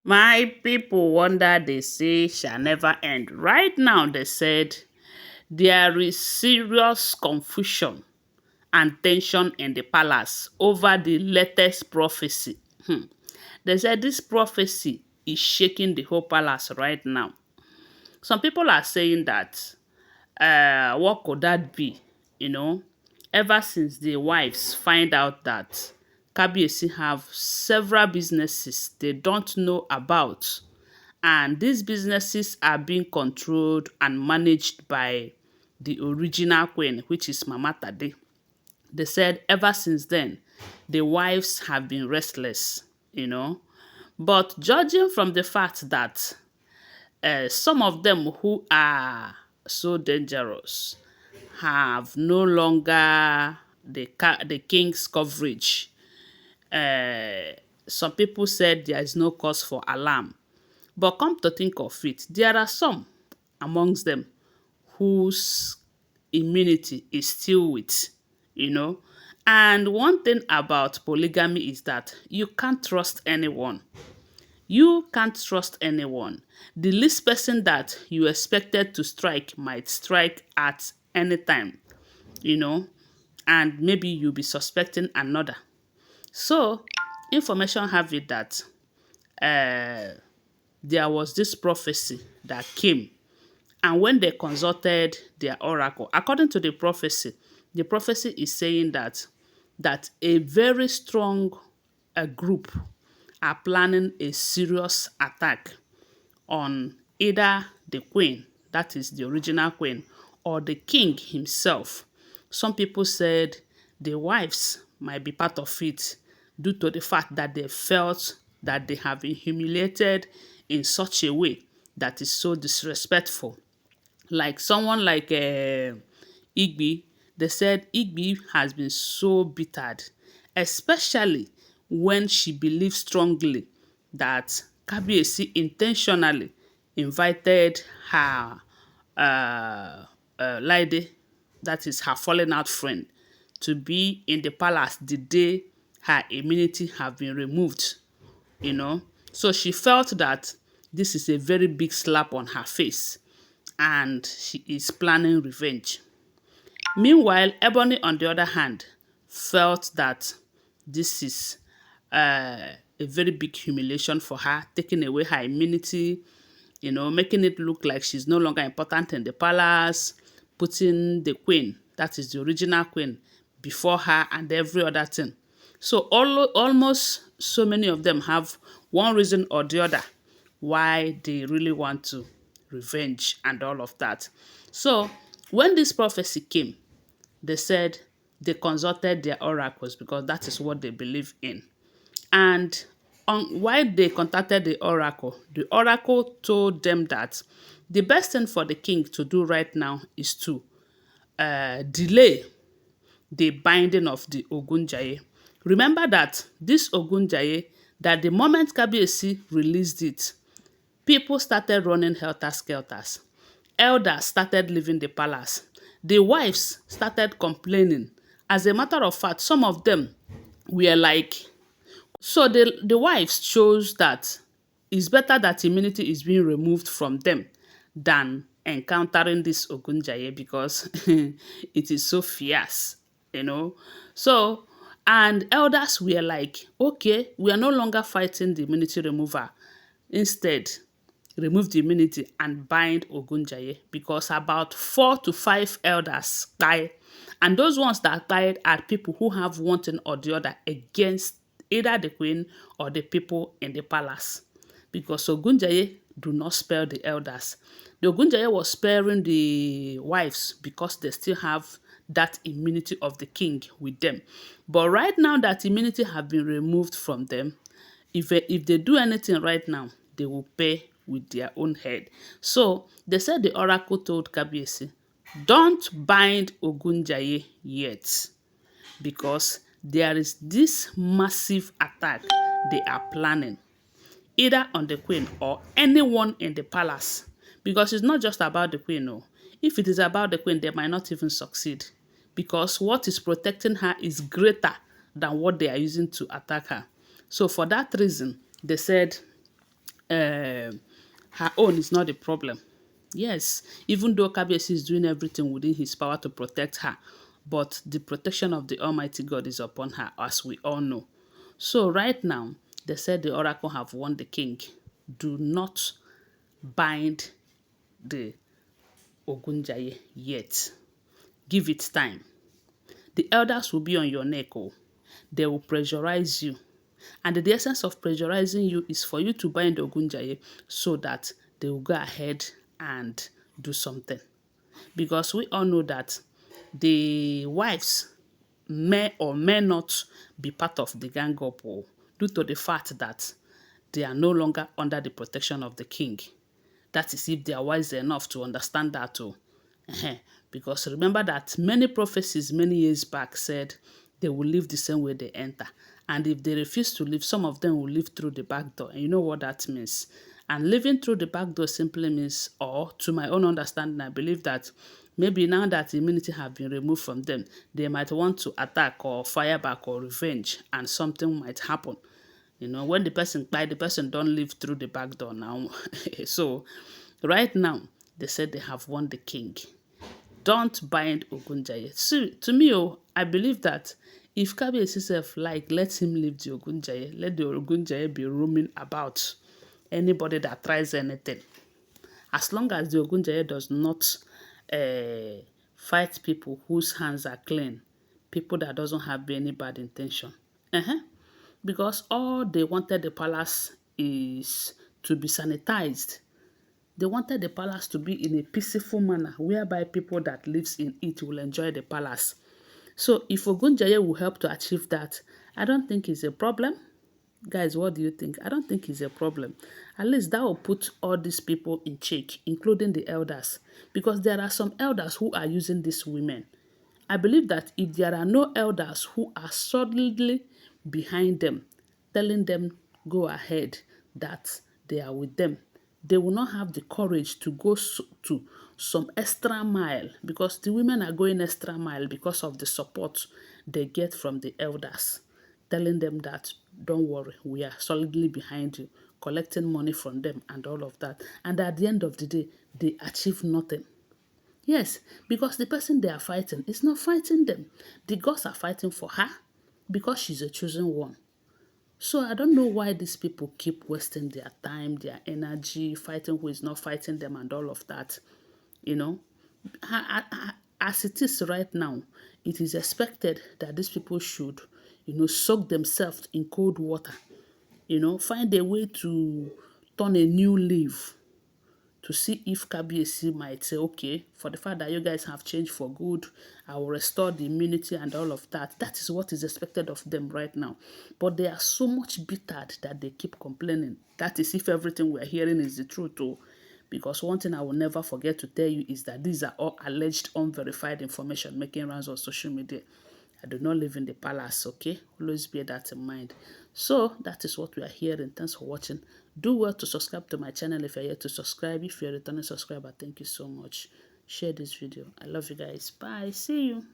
My people wonder they say shall never end. Right now, they said there is serious confusion and tension in the palace over the latest prophecy. They said this prophecy is shaking the whole palace right now. Some people are saying that, what could that be? You know, ever since the wives find out that Kabiyesi have several businesses they don't know about, and these businesses are being controlled and managed by the original queen, which is Mama Tade. They said ever since then, the wives have been restless. But judging from the fact that some of them who are so dangerous have no longer the king's coverage. Uh, some people said there is no cause for alarm. But come to think of it, there are some amongst them whose immunity is still with. And one thing about polygamy is that you can't trust anyone. You can't trust anyone. The least person that you expected to strike might strike at any time, you know, and maybe you'll be suspecting another. So, information have it that uh, there was this prophecy that came, and when they consulted their oracle, according to the prophecy is saying that a very strong group are planning a serious attack on either the queen, that is the original queen, or the king himself. Some people said the wives might be part of it due to the fact that they felt that they have been humiliated in such a way that is so disrespectful. Like someone like Igbi, they said Igbi has been so bittered, especially when she believes strongly that Kabiyesi intentionally invited her lady, that is her fallen out friend, to be in the palace the day her immunity have been removed. So she felt that this is a very big slap on her face and she is planning revenge. Meanwhile, Ebony, on the other hand, felt that this is a very big humiliation for her, taking away her immunity, making it look like she's no longer important in the palace, putting the queen, that is the original queen, before her and every other thing. So almost so many of them have one reason or the other why they really want to revenge and all of that. So when this prophecy came, they said they consulted their oracles because that is what they believe in. And while they contacted the oracle told them that the best thing for the king to do right now is to delay the binding of the Ogunjaye. Remember that this Ogunjaye, that the moment Kabiyesi released it, people started running helter-skelters. Elders started leaving the palace. The wives started complaining. As a matter of fact, some of them were like, so the wives chose that it's better that immunity is being removed from them than encountering this Ogunjaye because it is so fierce. So, and elders were like, okay, we are no longer fighting the immunity remover. Instead, remove the immunity and bind Ogunjaye because about 4 to 5 elders died. And those ones that died are people who have one thing or the other against either the queen or the people in the palace. Because Ogunjaye do not spare the elders. The Ogunjaye was sparing the wives because they still have that immunity of the king with them. But right now that immunity have been removed from them, if they do anything right now, they will pay with their own head. So they said the oracle told Kabiyesi, don't bind Ogunjaye yet because there is this massive attack they are planning either on the queen or anyone in the palace. Because it's not just about the queen, no. If it is about the queen, they might not even succeed. Because what is protecting her is greater than what they are using to attack her. So for that reason, they said her own is not the problem. Yes, even though Kabiyesi is doing everything within his power to protect her, but the protection of the Almighty God is upon her, as we all know. So right now, they said the oracle have warned the king, do not bind the Ogunjaye yet. Give it time. The elders will be on your neck. Oh. They will pressurize you. And the essence of pressurizing you is for you to bind Ogunjaye so that they will go ahead and do something. Because we all know that the wives may or may not be part of the gang up due to the fact that they are no longer under the protection of the king. That is if they are wise enough to understand that too. Because remember that many prophecies many years back said they will leave the same way they enter. And if they refuse to leave, some of them will leave through the back door. And you know what that means. And living through the back door simply means, or to my own understanding, I believe that maybe now that immunity have been removed from them, they might want to attack or fire back or revenge, and something might happen. You know, when the person died, the person don't live through the back door now. So, right now, they said they have won the king. Don't bind Ogunjaye. See, to me, I believe that if Kabiyesi self like, let him leave the Ogunjaye. Let the Ogunjaye be roaming about anybody that tries anything. As long as the Ogunjaye does not fight people whose hands are clean, people that doesn't have any bad intention. Because all they wanted the palace is to be sanitized. They wanted the palace to be in a peaceful manner whereby people that lives in it will enjoy the palace. So if Ogunjaye will help to achieve that, I don't think it's a problem. Guys, what do you think? I don't think it's a problem. At least that will put all these people in check, including the elders. Because there are some elders who are using these women. I believe that if there are no elders who are solidly behind them, telling them go ahead, that they are with them, they will not have the courage to go to some extra mile, because the women are going extra mile because of the support they get from the elders, telling them that don't worry, we are solidly behind you, collecting money from them and all of that. And at the end of the day, they achieve nothing. Yes, because the person they are fighting is not fighting them. The gods are fighting for her because she's a chosen one. So I don't know why these people keep wasting their time, their energy, fighting who is not fighting them and all of that. You know, as it is right now, it is expected that these people should, soak themselves in cold water. Find a way to turn a new leaf to see if Kabiyesi might say, okay, for the fact that you guys have changed for good, I will restore the immunity and all of that. That is what is expected of them right now. But they are so much bittered that they keep complaining. That is if everything we're hearing is the truth too. Because one thing I will never forget to tell you is that these are all alleged unverified information making rounds on social media. I do not live in the palace, okay? Always bear that in mind. So, that is what we are hearing. Thanks for watching. Do well to subscribe to my channel if you're here to subscribe. If you're a returning subscriber, thank you so much. Share this video. I love you guys. Bye. See you.